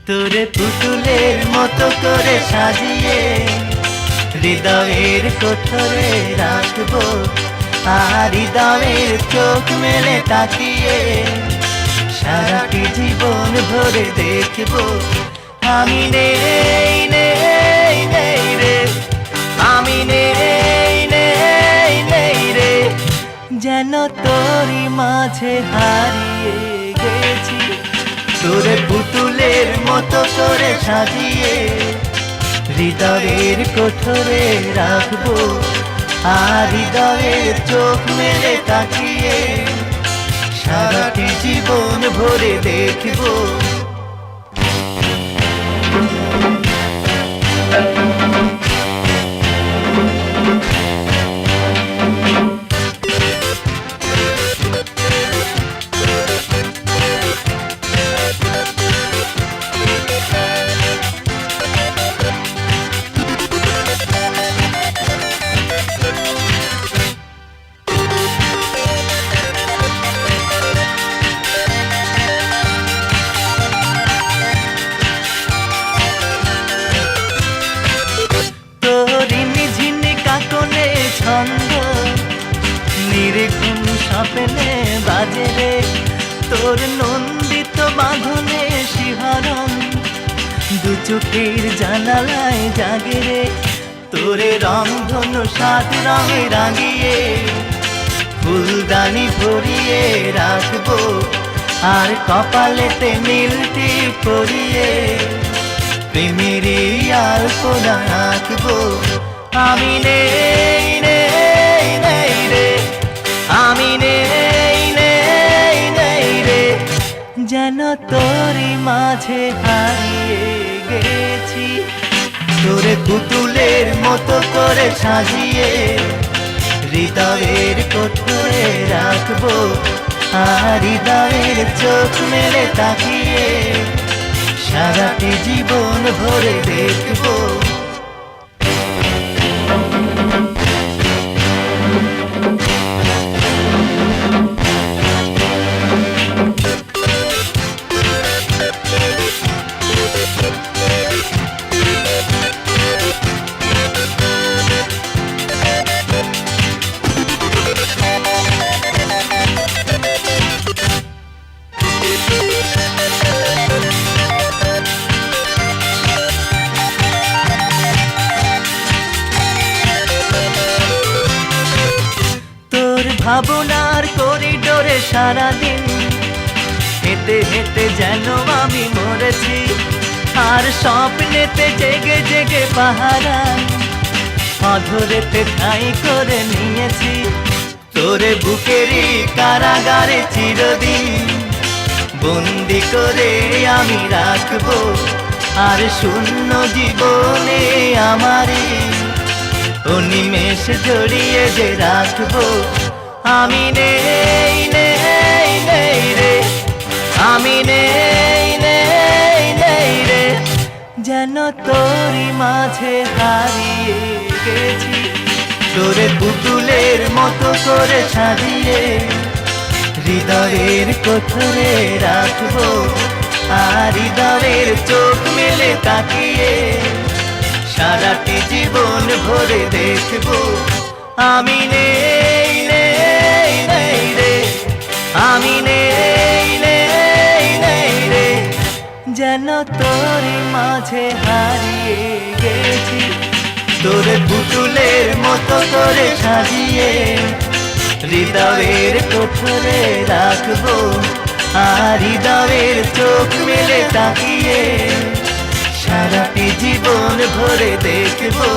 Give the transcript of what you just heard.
তোরে পুতুলের মতো করে সাজিয়ে হৃদয়ের কোঠরে রাখবো, আর হৃদয়ের চোখ মেলে তাকিয়ে সারাটি জীবন ভরে দেখবো। আমি নেই নেই নেই রে, আমি নেই নেই নেই রে, যেন তোরই মাঝে হারিয়ে গেছি। তোরে পুতুলের মতো করে সাজিয়ে হৃদয়ের কোঠরে রাখবো, আর হৃদয়ের চোখ মেলে তাকিয়ে সারাটি জীবন ভরে দেখবো। নিরেখুন স্বপ্নে বাজে রে তোর নন্দিত বাঁধনে শিহরণ, দু চোখের জানালায় জাগে রে তোরে রংধনু সাত রঙে রাঙিয়ে ফুলদানি ভরিয়ে রাখবো, আর কপালেতে নীলটি পরিয়ে প্রেমের আলপনা আঁকবো। আমি নেই নেই নেই রে, আমি নেই নেই নেই রে, যেন তোরই মাঝে হারিয়ে গেছি। তোরে পুতুলের মতো করে সাজিয়ে হৃদয়ের কোঠরে রাখবো, আর হৃদয়ের চোখ মেলে তাকিয়ে সারাটি জীবন ভরে দেখবো। ভাবনার করিডোরে সারাদিন হেঁটে হেঁটে যেন আমি মরেছি, আর স্বপ্নেতে জেগে জেগে পাহারা অধরেতে ঠাঁই করে নিয়েছি। তোরে বুকেরই কারাগারে চিরদিন বন্দি করে আমি রাখবো, আর শূন্য জীবনে আমারই অনিমেষ জড়িয়ে যে রাখবো। আমি নেই নেই নেই রে, আমি নেই নেই নেই রে, যেন তোরই মাঝে হারিয়ে গেছি। তোরে পুতুলের মতো করে সাজিয়ে হৃদয়ের কোঠরে রাখবো, আর হৃদয়ের চোখ মেলে তাকিয়ে সারাটি জীবন ভরে দেখবো। আমি নেই নেই নেই রে, আমি নেই নেই নেই রে, যেন তোরই মাঝে হারিয়ে গেছি। তোরে পুতুলের মতো করে সাজিয়ে হৃদয়ের কোঠরে রাখবো, আর হৃদয়ের চোখ মেলে তাকিয়ে সারাটি জীবন ভরে দেখবো।